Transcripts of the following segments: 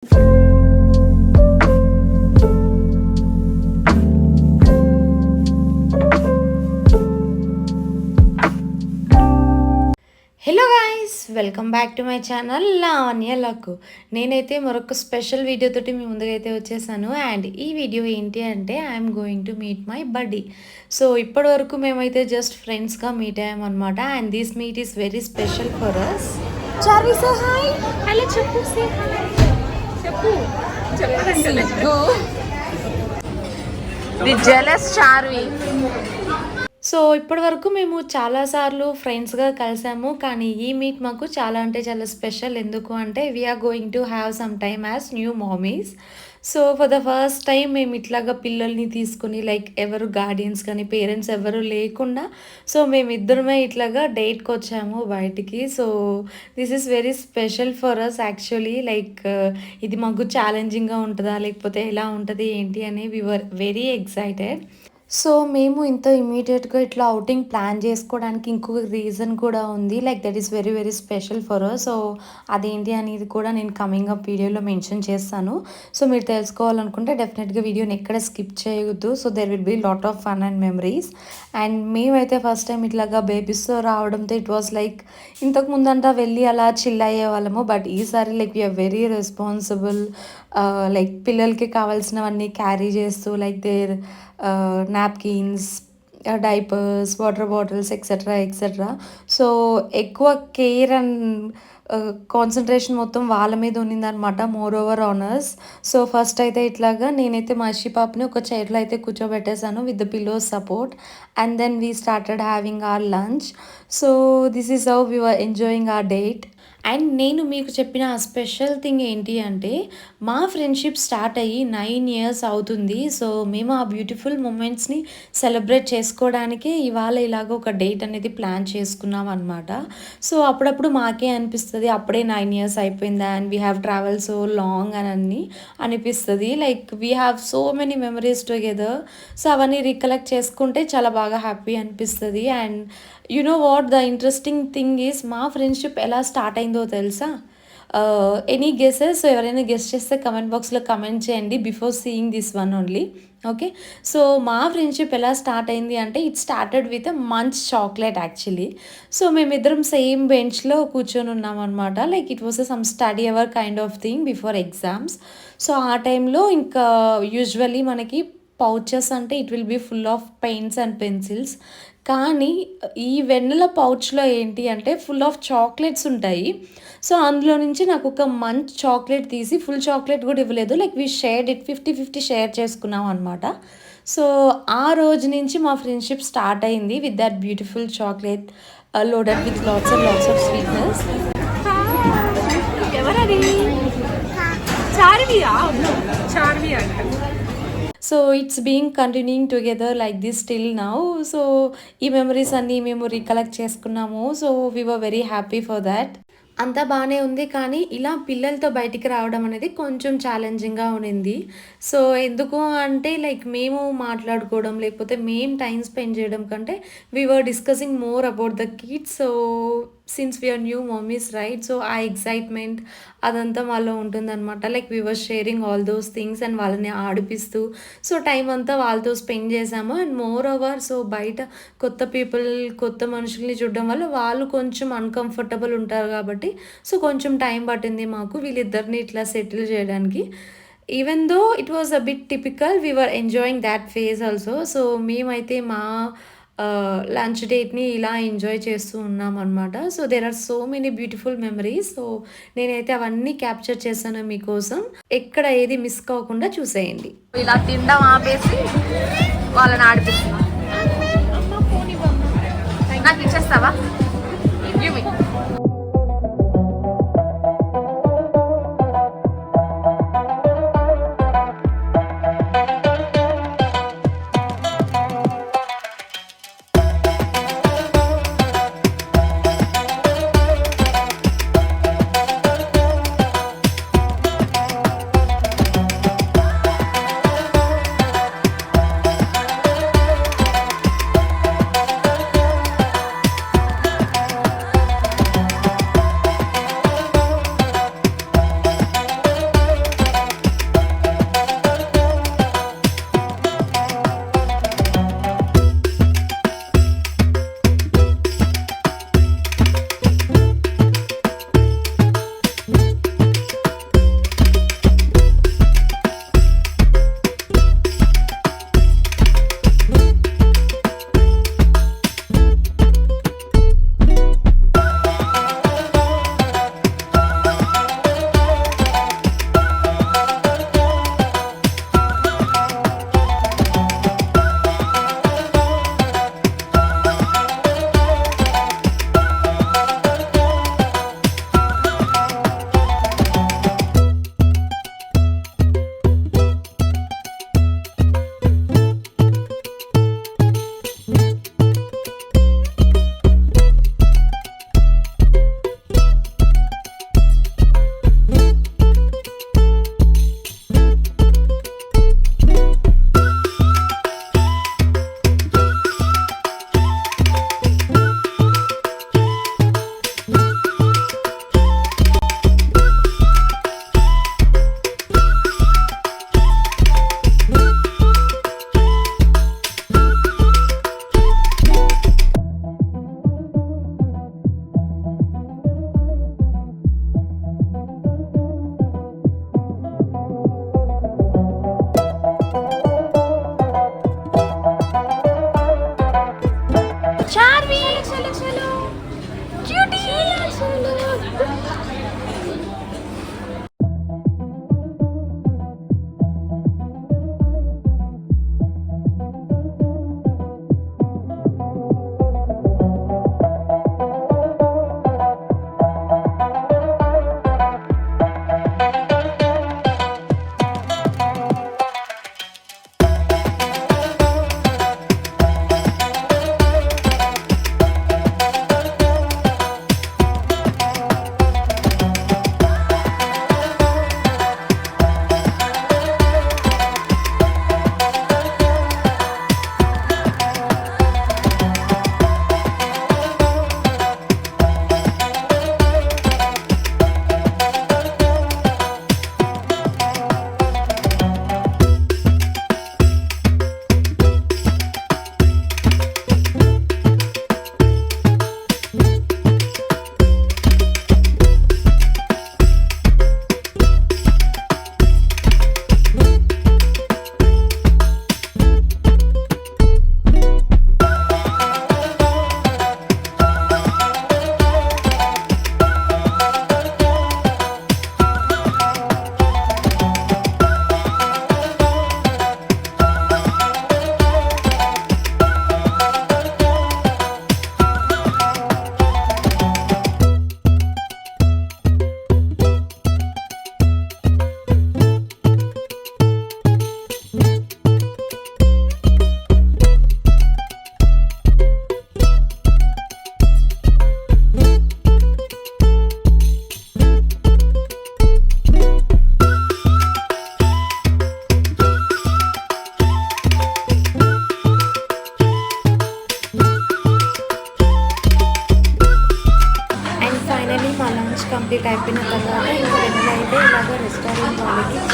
Hello guys, welcome back to my channel Lavanya luck. నేనైతే మరొక special వీడియోతోటి మీ ముందుకైతే వచ్చేసాను. అండ్ ఈ వీడియో ఏంటి అంటే I'm going to meet my buddy. So ఇప్పటి వరకు మేమైతే జస్ట్ ఫ్రెండ్స్గా మీట్ అయ్యామన్నమాట. And this meet is very special for us. Charvi say hi. Hello చెప్పు, సే హాయ్ చెప్పు. The jealous Charvi. సో ఇప్పటి వరకు మేము చాలాసార్లు ఫ్రెండ్స్గా కలిసాము, కానీ ఈ మీట్ మాకు చాలా అంటే చాలా స్పెషల్. ఎందుకు అంటే we are going to have some time as new mummies. So for the first time మేము ఇట్లాగా పిల్లల్ని తీసుకుని, లైక్ ఎవరు గార్డియన్స్ కానీ పేరెంట్స్ ఎవరు లేకుండా, సో మేమిద్దరమే ఇట్లాగా డేట్కి వచ్చాము బయటికి. So this is very special for us actually. Like ఇది మాకు ఛాలెంజింగ్గా ఉంటుందా లేకపోతే ఎలా ఉంటుంది ఏంటి అని we were very excited. So మేము ఇంత ఇమీడియట్గా ఇట్లా అవుటింగ్ ప్లాన్ చేసుకోవడానికి ఇంకొక రీజన్ కూడా ఉంది. Like that is very very special for us. So అదేంటి అనేది కూడా నేను కమింగ్ అప్ వీడియోలో మెన్షన్ చేస్తాను. సో మీరు తెలుసుకోవాలనుకుంటే డెఫినెట్గా వీడియోని ఎక్కడ స్కిప్ చేయొద్దు. So there will be lot of fun and memories. And మేమైతే ఫస్ట్ టైం ఇట్లాగా బేబీస్తో రావడంతో ఇట్ వాస్ లైక్ ఇంతకు ముందంతా వెళ్ళి అలా చిల్ అయ్యే వాళ్ళము. బట్ ఈసారి like we're very responsible. Like పిల్లలకి కావాల్సినవన్నీ క్యారీ చేస్తూ, like their napkins, diapers, water bottles etcetera etcetera. So ఎక్కువ కేర్ అండ్ కాన్సన్ట్రేషన్ మొత్తం వాళ్ళ మీద ఉన్నిందనమాట, more over honours. So first అయితే ఇట్లాగా నేనైతే మా అషి పాపని ఒక చైర్లో అయితే కూర్చోబెట్టేశాను with the pillows support. And then we started having our lunch. So this is how we were enjoying our date. And నేను మీకు చెప్పిన స్పెషల్ థింగ్ ఏంటి అంటే మా ఫ్రెండ్షిప్ స్టార్ట్ అయ్యి 9 years అవుతుంది. సో మేము ఆ బ్యూటిఫుల్ మూమెంట్స్ని సెలబ్రేట్ చేసుకోవడానికే ఇవాళ ఇలాగ ఒక డేట్ అనేది ప్లాన్ చేసుకున్నాం అనమాట. సో అప్పుడప్పుడు మాకే అనిపిస్తుంది అప్పుడే 9 years అయిపోయిందా and we have travel so long అని అనిపిస్తుంది. Like we have so many memories together. So అవన్నీ రికలెక్ట్ చేసుకుంటే చాలా బాగా హ్యాపీ అనిపిస్తుంది. And you know what the interesting thing is, మా ఫ్రెండ్షిప్ ఎలా స్టార్ట్ అయిందో తెలుసా? Any guesses? సో ఎవరైనా గెస్ చేస్తే కమెంట్ బాక్స్లో కమెంట్ చేయండి before seeing this one only. Okay, so మా ఫ్రెండ్షిప్ ఎలా స్టార్ట్ అయింది అంటే it started with Munch chocolate actually. So మేమిద్దరం సేమ్ బెంచ్లో కూర్చొని ఉన్నాం అనమాట. Like it was some study hour kind of thing before exams. So ఆ టైంలో ఇంకా యూజువల్లీ మనకి పౌచెస్ అంటే it will be full of paints and pencils. కానీ ఈ వెన్నెల పౌచ్లో ఏంటి అంటే ఫుల్ ఆఫ్ చాక్లెట్స్ ఉంటాయి. సో అందులో నుంచి నాకు ఒక మంచి చాక్లెట్ తీసి, ఫుల్ చాక్లెట్ కూడా ఇవ్వలేదు, like we shared it 50-50 share చేసుకున్నాం అనమాట. సో ఆ రోజు నుంచి మా ఫ్రెండ్షిప్ స్టార్ట్ అయింది with that beautiful chocolate loaded with lots and lots of sweetness. ఎవరది? చార్వియా? చార్వి అంట. So it's being continuing together like this still now. So ఈ మెమరీస్ అన్నీ మేము రికలెక్ట్ చేసుకున్నాము. So we were very happy for that. అంతా బాగానే ఉంది, కానీ ఇలా పిల్లలతో బయటికి రావడం అనేది కొంచెం ఛాలెంజింగ్గా ఉండింది. సో ఎందుకు అంటే లైక్ మేము మాట్లాడుకోవడం లేకపోతే మేము టైం స్పెండ్ చేయడం కంటే we were discussing more about the kids. So since we are new mummies right, so ఆ ఎక్సైట్మెంట్ అదంతా వాళ్ళలో ఉంటుందన్నమాట. Like we were sharing all those things and వాళ్ళని ఆడిపిస్తూ సో టైం అంతా వాళ్ళతో స్పెండ్ చేసాము. అండ్ మోర్ ఓవర్ సో బయట కొత్త పీపుల్, కొత్త మనుషుల్ని చూడడం వల్ల వాళ్ళు కొంచెం అన్కంఫర్టబుల్ ఉంటారు కాబట్టి సో కొంచెం టైం పట్టింది మాకు వీళ్ళిద్దరిని ఇట్లా సెటిల్ చేయడానికి. Even though it was a bit typical, we were enjoying that phase also. So మేమైతే మా లంచ్ డేట్ని ఇలా ఎంజాయ్ చేస్తూ ఉన్నాం అనమాట. So there are so many beautiful memories. So నేనైతే అవన్నీ క్యాప్చర్ చేశాను మీకోసం, ఎక్కడ ఏది మిస్ కాకుండా చూసేయండి. ఇలా తినడం ఆపేసి వాళ్ళని ఆడిపిస్తున్నాం. నాకు ఇచ్చేస్తావా?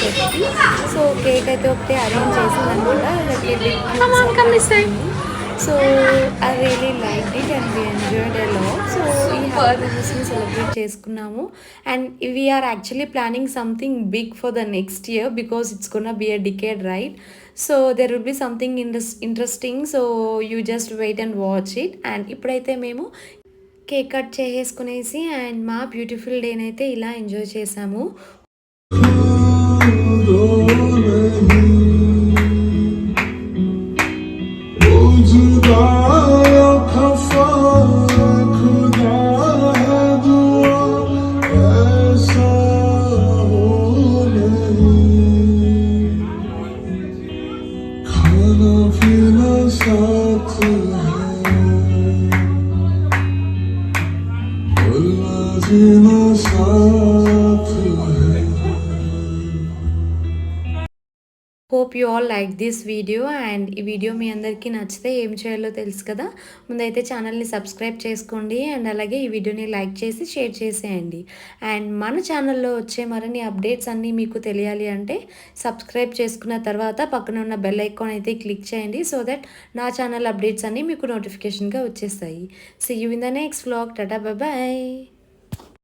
చెప్పి. సో కేక్ అయితే ఒకటి అరేంజ్ చేసిందనమాట. So I really like it and we enjoyed a lot. So ఈ హ్యాపీ మూమెంట్స్ని సెలబ్రేట్ చేసుకున్నాము. And we are actually planning something big for the next year because it's gonna be a decade right. So there will be something interesting. So you just wait and watch it. And ఇప్పుడైతే మేము cake cut చేసేసుకునేసి and మా beautiful డేని అయితే ఇలా enjoy చేసాము. Hope you all like this video. And ఈ video మీ అందరికీ నచ్చితే ఏం చేయాలో తెలుసు కదా. ముందైతే ఛానల్ని సబ్స్క్రైబ్ చేసుకోండి అండ్ అలాగే ఈ వీడియోని లైక్ చేసి షేర్ చేసేయండి. అండ్ మన ఛానల్లో వచ్చే మరిన్ని అప్డేట్స్ అన్నీ మీకు తెలియాలి అంటే సబ్స్క్రైబ్ చేసుకున్న తర్వాత పక్కన ఉన్న బెల్ ఐకాన్ అయితే క్లిక్ చేయండి సో దట్ నా ఛానల్ అప్డేట్స్ అన్నీ మీకు నోటిఫికేషన్గా వచ్చేస్తాయి. See you in the next vlog. టాటా బాయ్.